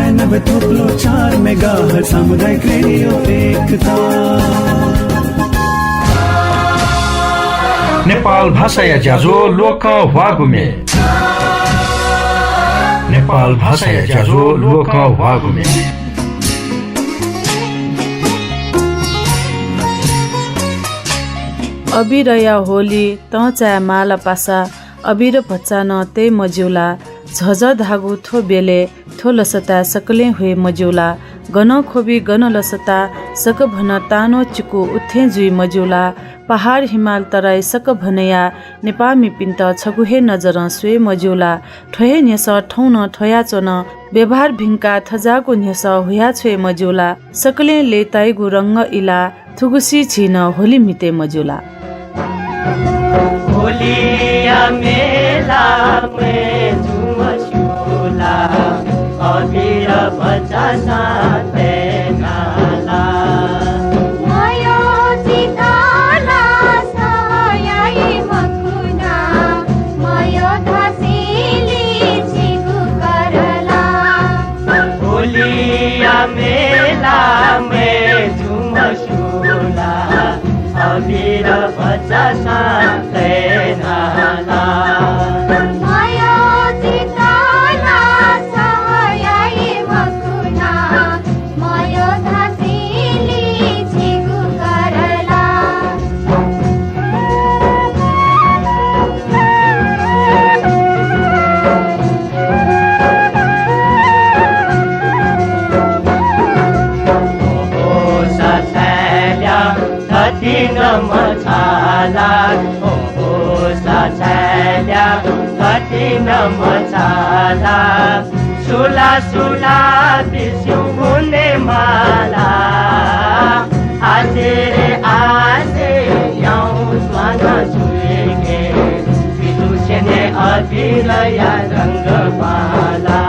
96.4 megahertz सामुदायिक radio एकता। नेपाल भाषा या ज्याझो लोक वागुमे। नेपाल भाषा या ज्याझो लोक वागुमे। अबिरया होली तचा माला पासा अबिर भच्चा न ते मज्यूला झझ धागु थो बेले थो लसता सकले हुए मज्यूला गन खोबी गन लसता सक भन तानो चिकु उथे जुई मज्यूला पहाड हिमाल तराई सक भनया नेपामी पिन्त छगुहे नजर स्वे मज्यूला ठोहे न्यस ठौ न ठया चोन व्यवहार भिंका थजाको न्यस हुया छे मज्यूला सकले ले ताइगु रंग इला थुगुसी छिन होली मिते मज्यूला। होलिया मेला में झुमझुला अबीर बच्चा साथे नाला मयो सीताला सयाई मखुना मयो धसिली छिगु करला होलिया मेला में झुमझुला अबीर बच्चा साथे नाला मयो सीताला सयाई मखुना मयो धसिली छिगु करला कठिन मछाला ओ साछाल्या कठिन मछाला सुला सुला बिस्यु हुने माला आसे आसे याउ स्वान छुएके विदुषने अभिरया रंग पाला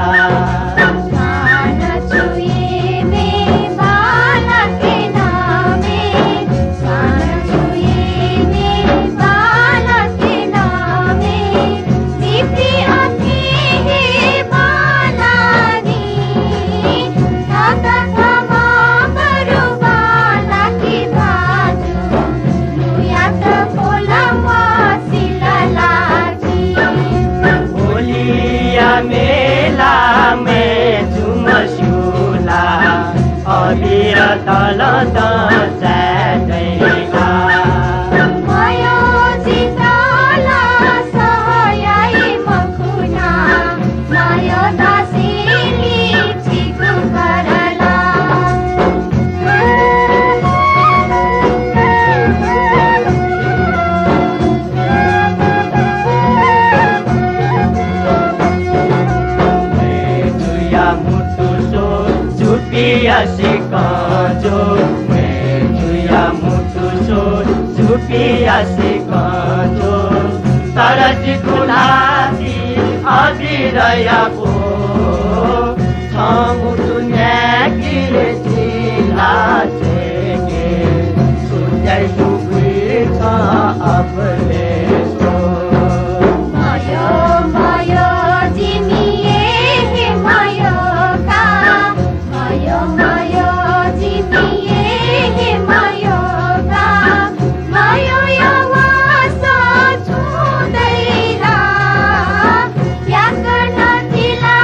अबीर तल दैला मयो सीताला सयाई मखुना मयो धसिली छिगु करला झुपिया सिकाजो मैं जुया मुटु सो झुपिया सिकाजो तरज गुलाबी अबिरया को छमुटु न्याकिरे जिला छेके सुजय सुगुई छ अपने सो मयो मयो जिमिए हे मयो का मयो मयो जिमिए हे मयो का मयो यवास छुदैला याकन जिला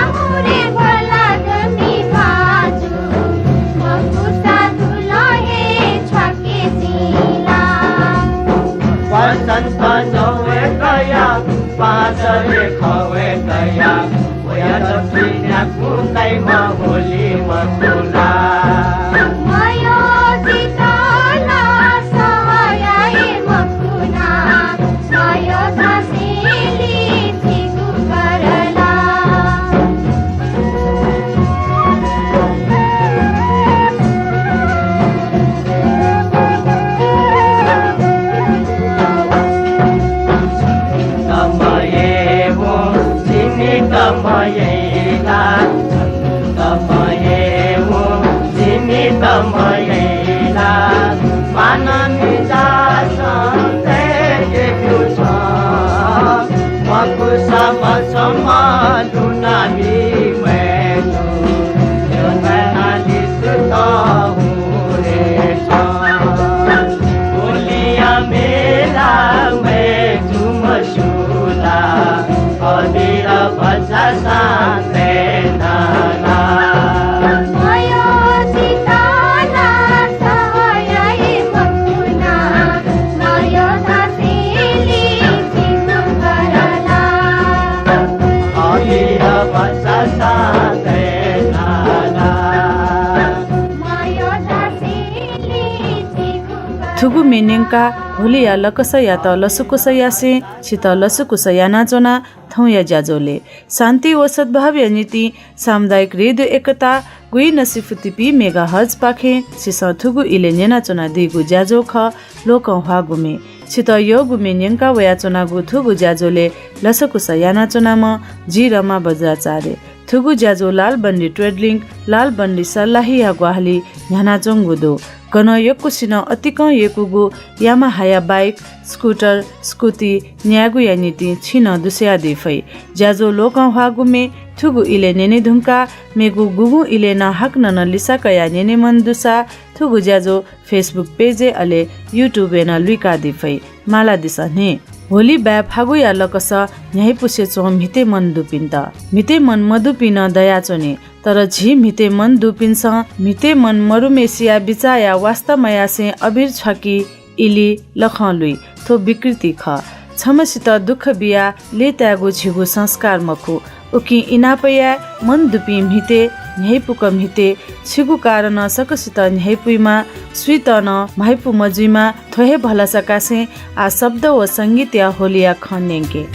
थुगु मेन्यङका होली या लकस या त लसुकुस यासे छित लसुकुस या नाचोना थौ या ज्याजोले शान्ति व सद्भाव या नीति सामुदायिक रेडियो एकता गुई नसिफुतिपी मेगा हज पाखे सिस थुगु इले नेना चोना दिगु ज्याजो ख लोक हवा गुमे छित यो गुमे न्यङका वया चोना गु थुगु ज्याजोले लसकुस याना चोनामा जिरमा बज्राचार्य थुगु ज्याजो लाल बन्डी ट्रेडलिङ लाल बन्डी सल्लाही या ग्वाहली न्याना जोंगुदो गन यकुसिन अतिक यकुगु यामा हाया बाइक स्कुटर स्कुटी न्यागु या नीति छिन दुस्या दिफै ज्याजो लोक हवागुमे थुगु इले नेने धुंका मेगु गुगु इले न हक न लिसा कया नेने मन दुसा थुगु ज्याजो फेसबुक पेजे अले युट्युब न लुइका दिफै माला दिसा ने होली ब्या फागु या लकस न्याय पुसे चो मिते मन दुपिन्त मिते मन मदुपिन दया चोने तर झी मिते मन दुपिन्छ मिते मन मरुमेसिया बिचाया वास्तवमया से अबिर छकी इली लखलुई थो विकृति ख छमसित दुख बिया ले त्यागु झिगु संस्कार मखु उकि इनापया मन दुपि मिते न्यायपुक मिते छिगु कारण सकसित न्यायपुइमा स्वीतन माइपु मजुइमा थोहे भला सकासे आ शब्द व संगीत या होलिया खनेंगे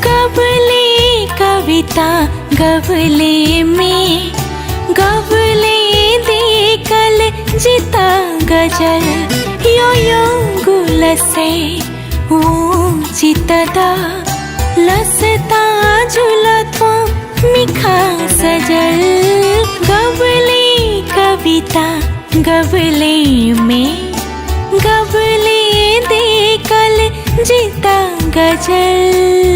गबले कविता गबले में गबले देखल जिता गजल यो यो गुल से वो चितदा लसता झुलतो मिखा सजल गबले कविता गबले में गबले देखल जिता गजल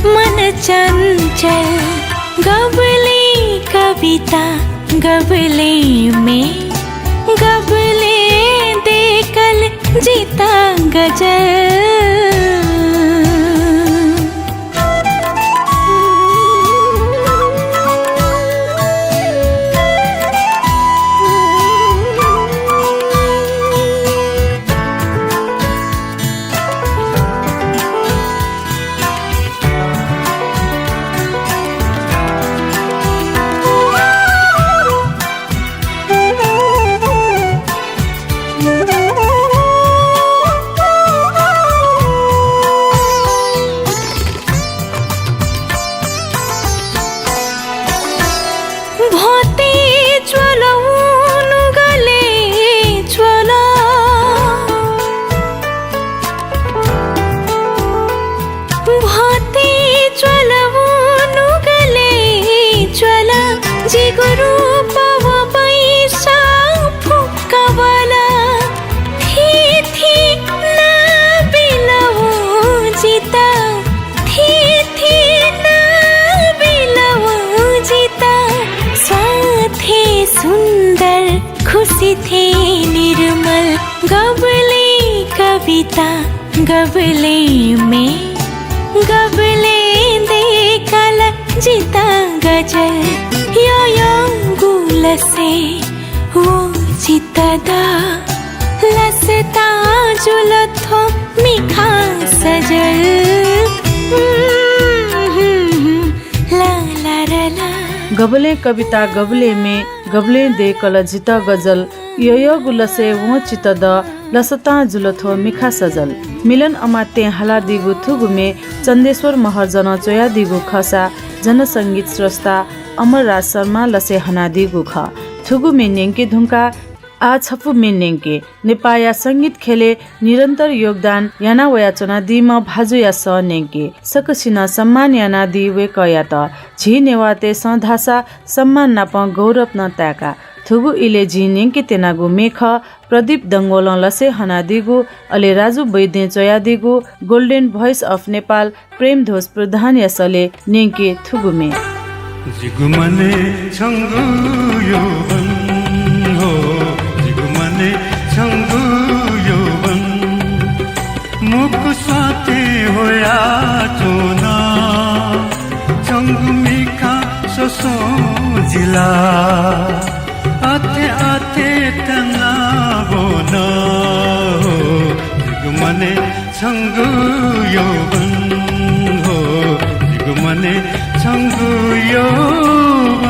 मन चंचल गबले कविता गबले में गबले देखल जीता गजल थे निर्मल गबले कविता गबले में गबले देखल जीता गजल यो यो गुल से वो चितदा लसता जुलथो मिखा सजल ला ला ला गबले कविता गबले में गबले दे कल जित गजल यो गुलसे वो चित द लसता जुलथो मिखा सजल मिलन अमाते हाला दिगु थुगुमे चन्देश्वर महर जन चोया दिगु खसा जनसंगीत स्रष्टा अमर राज शर्मा लसे हना दिगु ख थुगुमे नेंके धुंका आ छपु मेन्नेङ्के नेपाया संगीत खेले निरन्तर योगदान याना वया चना दिम भाजु या स नेङ्के सकसिन सम्मान याना दि वेकया त झि नेवाते सधासा सम्मान नाप गौरव न त्याका थुगु इले झि नेङ्के तेनागु मेख प्रदीप दङ्गोल लसे हना दिगु अले राजु वैद्य चया दिगु गोल्डन भोइस अफ नेपाल प्रेम ध्वज प्रधान यसले नेङ्के थुगुमे जिगुमने छंगु योवन हो जिगुमने छंगु योवन मुख स्वाते होया चोना छंगु मिखा सोसो जिला आते आते तना बोना हो जिगुमने छंगु योवन हो जिगुमने छंगु योवन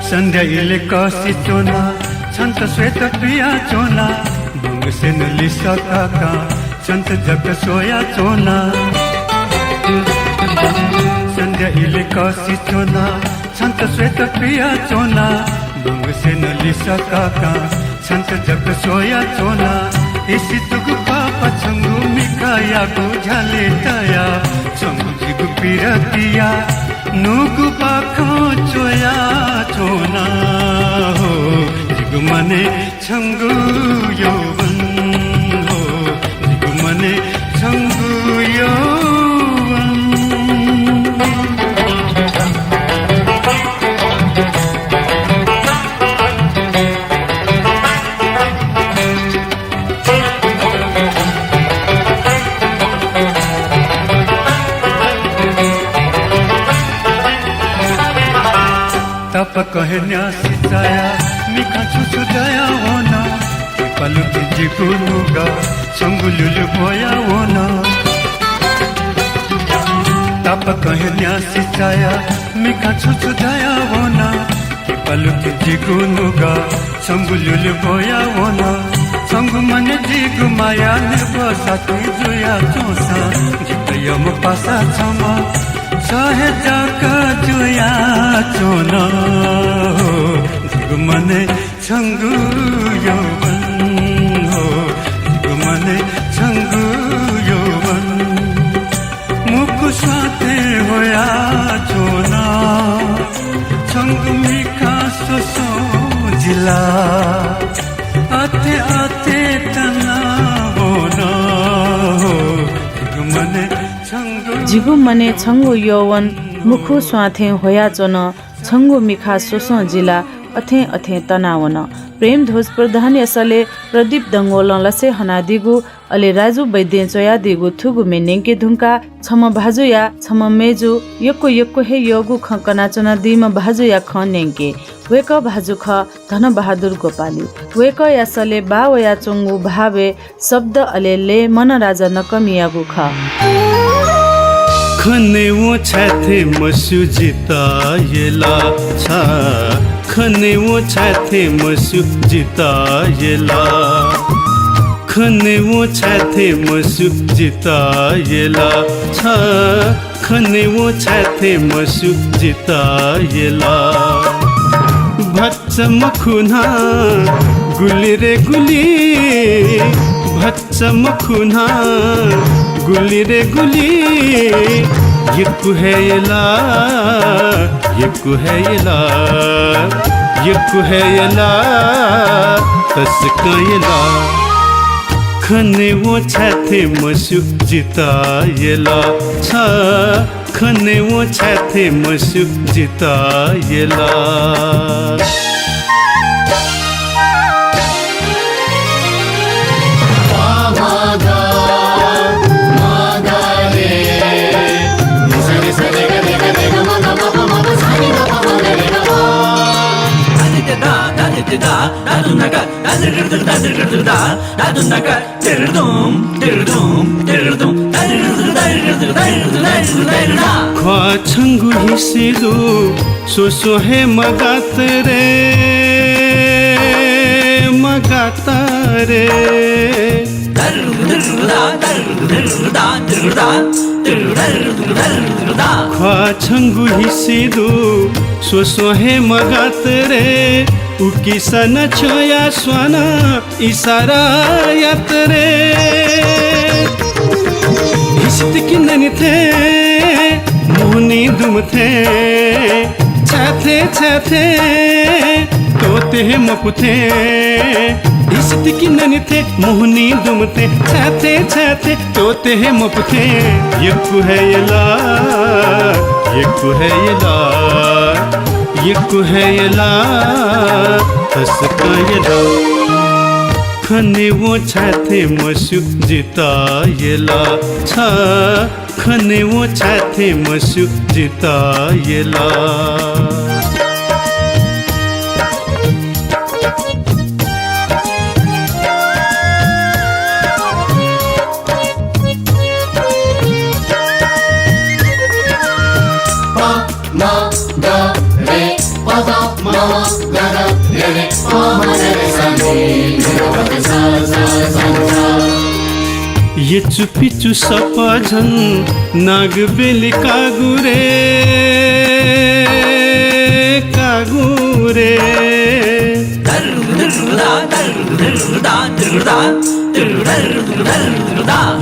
संध्या इले कसी चोना छन्त श्वेत प्रिया चोना बुंग से नलिसा काका छन्त जग सोया चोना संध्या इले कसी चोना छन्त श्वेत प्रिया चोना बुंग से नलिसा काका छन्त जग सोया चोना इसी तुगु पापा छंगु मिकाया गु झाले तया छंगु जिगु पिरतिया नुगु पाखो चोया चोना हो जिगुमने छंगु योवन हो जिगुमने छंगु योवन तप कहे न्यासी जाया मिखा छुछु दया होना पलु तिजी गुनुगा संगुलुलु बोया होना तप कहे न्यासी जाया मिखा छुछु दया होना पलु तिजी गुनुगा संगुलुलु बोया होना संगु मने जिगु माया निर्भसा तुई जुया चोसा जितयम पासा छमा सहजाका जुया चोना हो जिगुमने छंगु योवन हो जिगुमने छंगु योवन मुख स्वाते होया चोना छंगु मिखा सोसो जिला आते आते तना होना हो जिगुमने जिगु मने छंगु यौवन मुखु स्वाथे होया चोन छंगु मिखा सोसो जिला अथे अथे तनावन प्रेम ध्वज प्रधान यसले प्रदीप दङ्गोल लसे हना दिगु अले राजु वैद्य चया दिगु थुगु मेनेङ्के धुङ्का छम भाजुया छम मेजु यक्को यक्को हे योगु ख कनाचना दिम भाजुया ख नेङ्के वेक भाजु ख धन बहादुर गोपाली वेक यसले बावया चोङ्गु भावे शब्द अलेले मन राजा नकमियागु ख खने वो छाथे मसु जिता येला छा खने वो छाथे मसु जिता येला खने वो छाथे मसु जिता येला छा खने वो छाथे मसु जिता येला भच्च मखुना गुली रे गुली भच्च मखुना गुली रे गुली यक्कु है येला यक्कु है येला यक्कु है येला तस्का येला खने वो छाथे मसु जिता येला छा खने वो छाथे मसु जिता येला da ख्वा छंगु हिसिदु सोसो हे मगात रे ख्वा छंगु हिसिदु सोसो हे मगात रे उकी सन छोया स्वाना इसारा यात रे हिसित किन्ननि थे मोहनी दुम थे छाथे तोते मपुथे हिसित किन्ननि थे मोहनी दुम थे छाथे तोते मपुथे यक्कु है यला तसका यला खने वो छाथे मसु जिता येला छा खने वो छाथे मसु जिता येला ये चुपिचु सपझन नागबेली कागुरे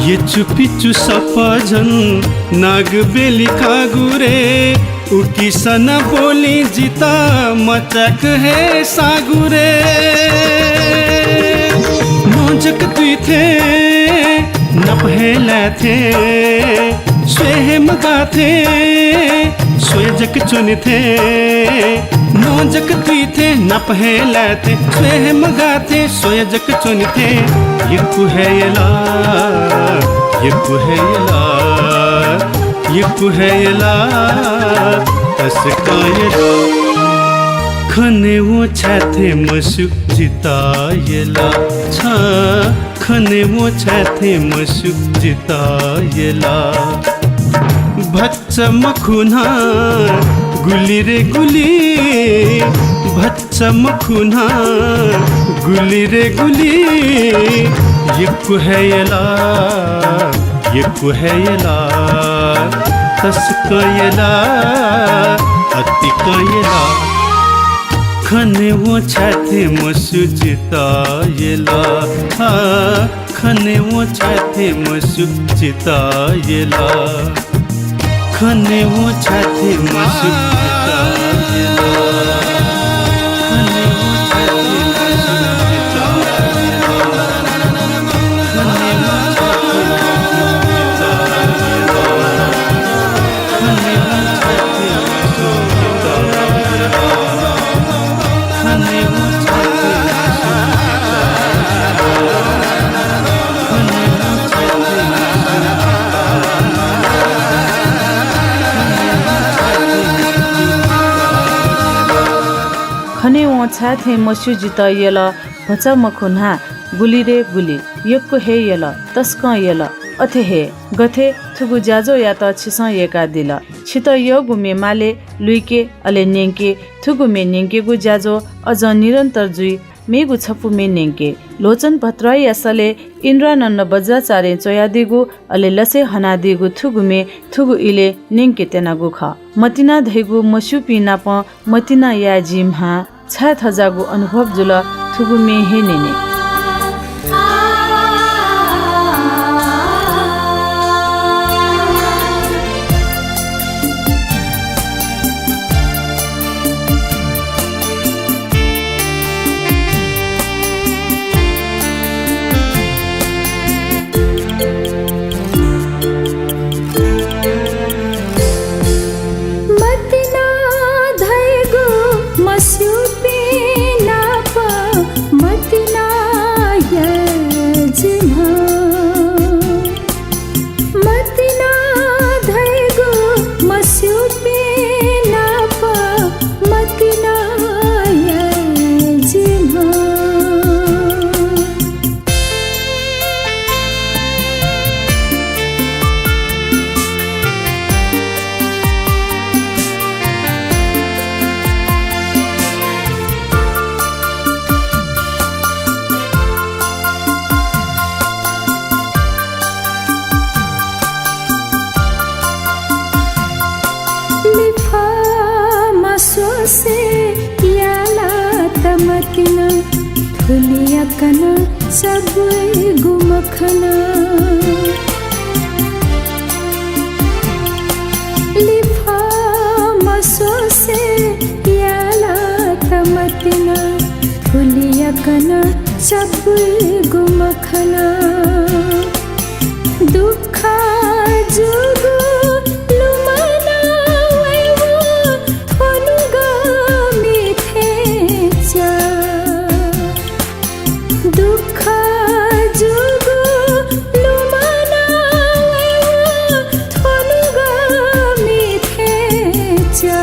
ये चुपिचु सपझन नागबेली कागुरे उकी सना बोली जिता मचक है सागुरे नोजक तुई थे नपहेला थे स्वेहे मगा थे स्वेजक चुन थे नोजक तुई थे नपहेला थे स्वेहे मगा थे स्वेजक चुन थे यक्कु है यला तसका यला खने वो छाथे मसु जिता येला छा खने वो छाथे मसु जिता येला भच्च मखुना गुली रे गुली भच्च मखुना गुली रे गुली यक्कु है यला तसका यला अतिका यला खने वो छाथे मसु जिता येला खने वो छाथे मसु जिता येला खने वो छाथे मसु जिता येला खने वो छाथे मसु जिता खने वो छाथे मसु जिता येला भचा मखुन्हा गुली रे गुली यक्कु हे येला तस्का येला अथे हे गथे थुगु ज्याजो या त छिस एका दिल छित यो गुमे माले लुइके अले नेंके थुगु मे नेंके गु ज्याजो अझ निरन्तर जुई मेगु छपु मे नेंके लोचन भत्राई असले इन्द्रानन्द बज्राचार्य चोयादिगु अले लसे हनादिगु थुगु मे थुगु इले नेंके तेनागु ख मतिना धैगु मसु पिना प मतिना या जिमहा छ थजागु अनुभव जुल थुगु मे हे नेने मतिना फुलियकन सब गुमखना लिफा मसो से याला तमतना फुलियकन सब गुमखना दुख जुगु लुमना वैवो थोनुगा मिथे चा दुख जुगु लुमना वैवो थोनुगा मिथे चा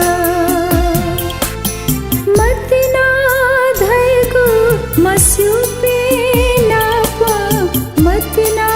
मतिना धैगु मस्युपे नापा मतिना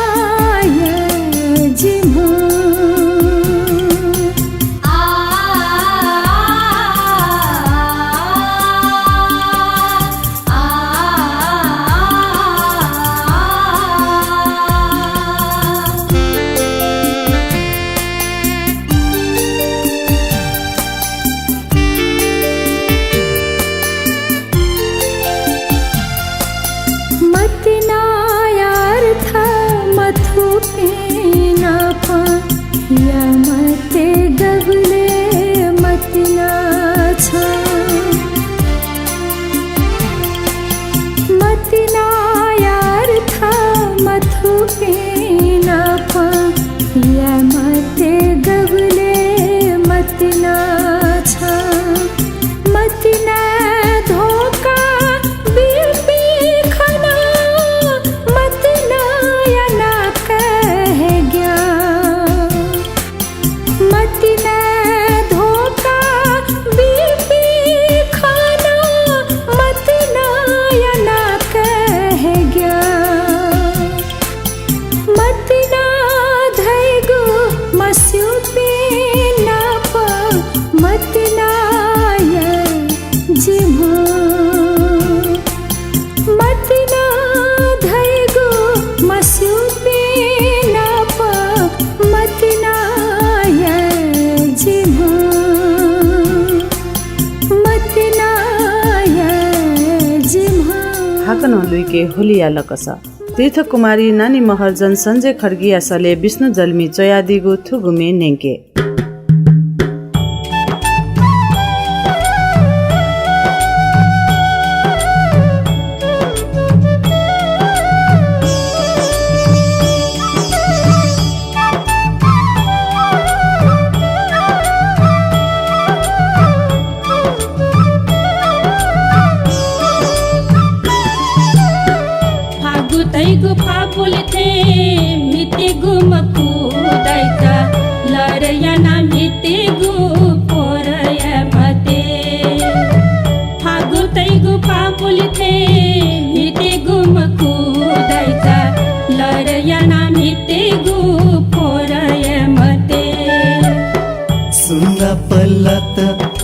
लुइके होलिया लकस तीर्थ कुमारी नानी महर्जन सञ्जय खड्गिया सले विष्णु जल्मी चयादिगु थुगुमे नेङ्के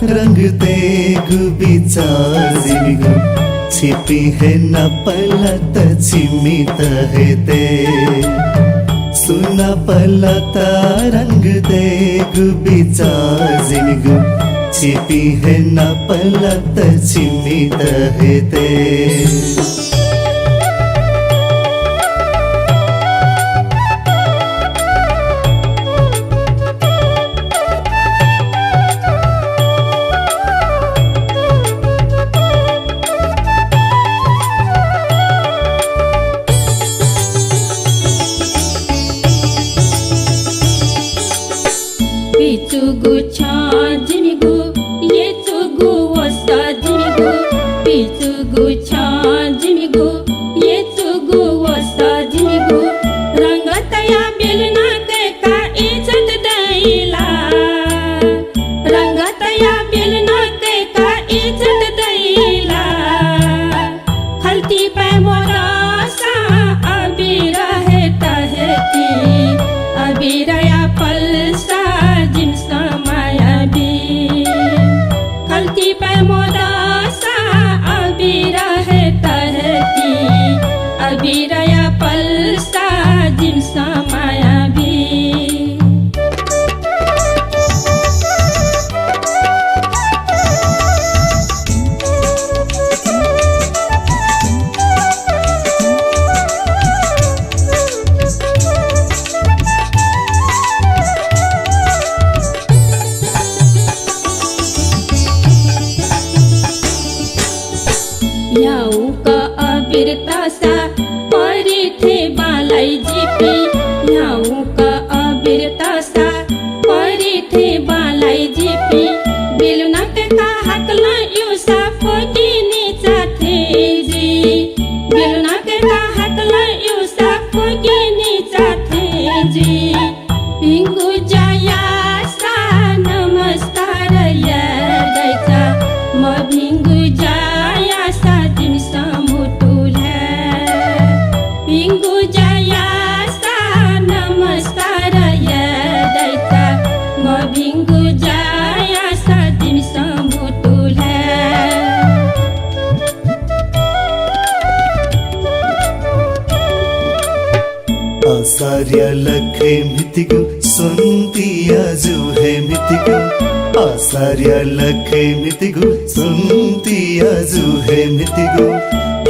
रंग दे गुबिचा जिमिगु छिपी है न पलत छिमित है ते सुना पलता रंग दे गुबिचा जिमिगु छिपी है न पलत छिमित है ते याउका अबिरतासा परिथे बालाई जिपी याउका अबिरतासा परिथे बालाई जिपी बेलुनाका हकला युसा फोकिने चाथे जी बेलुनाका हकला युसा फोकिने चाथे जी पिंगु जाया सा नमस्कार यादैचा म भिंगु जाया सा दिन समुटुला पिंगु जाया सा नमस्कार यादैचा म भिंगु जाया सा दिन समुटुला आसार्य लखे मितिगु सुन्तिया जु है मितिगु आसार्य लखे मितिगु सुन्तिया जु है मितिगु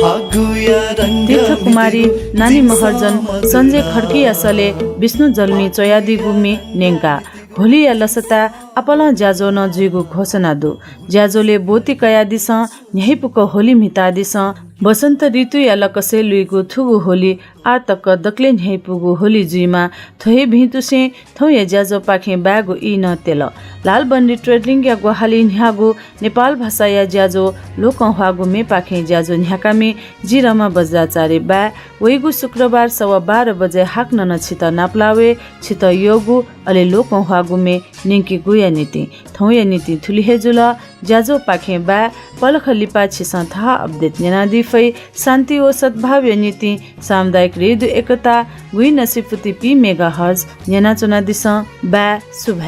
फागुया रंग तीर्थ कुमारी नानी महर्जन सञ्जय खड्की असले विष्णु जल्मी चयादी गुमी नेङ्का होली या लसता अपला ज्याजो न जुइगु घोषणा दु ज्याजोले बोती कयादिस न्याहिपुको होली मितादिस बसन्त ऋतु या लकसे लुइगु थुगु होली आ तक दक्ले न्याहिपुगु होली जुइमा थोहे भितुसे थौ या ज्याजो पाखे बागु इ न तेल लाल बन्डी ट्रेडलिङ या गोहाली न्यागु नेपाल भाषा या ज्याजो लोक हवागु मे पाखे ज्याजो न्याकामे जिरमा बज्राचार्य बा वैगु शुक्रबार 12:15 बजे हाक्न न छित नाप्लावे छित योगु अले लोक हवागु मे निंकी गुया नीति थौ या नीति थुली हेजुल ज्याजो पाखे बा पलख लिपा छिस था अपडेट नेनादी फै शान्ति ओ सद्भाव या नीति सामुदायिक रेडियो एकता गुई नसिफुति पी मेगाहर्ज नेना चुना दिस बा शुभ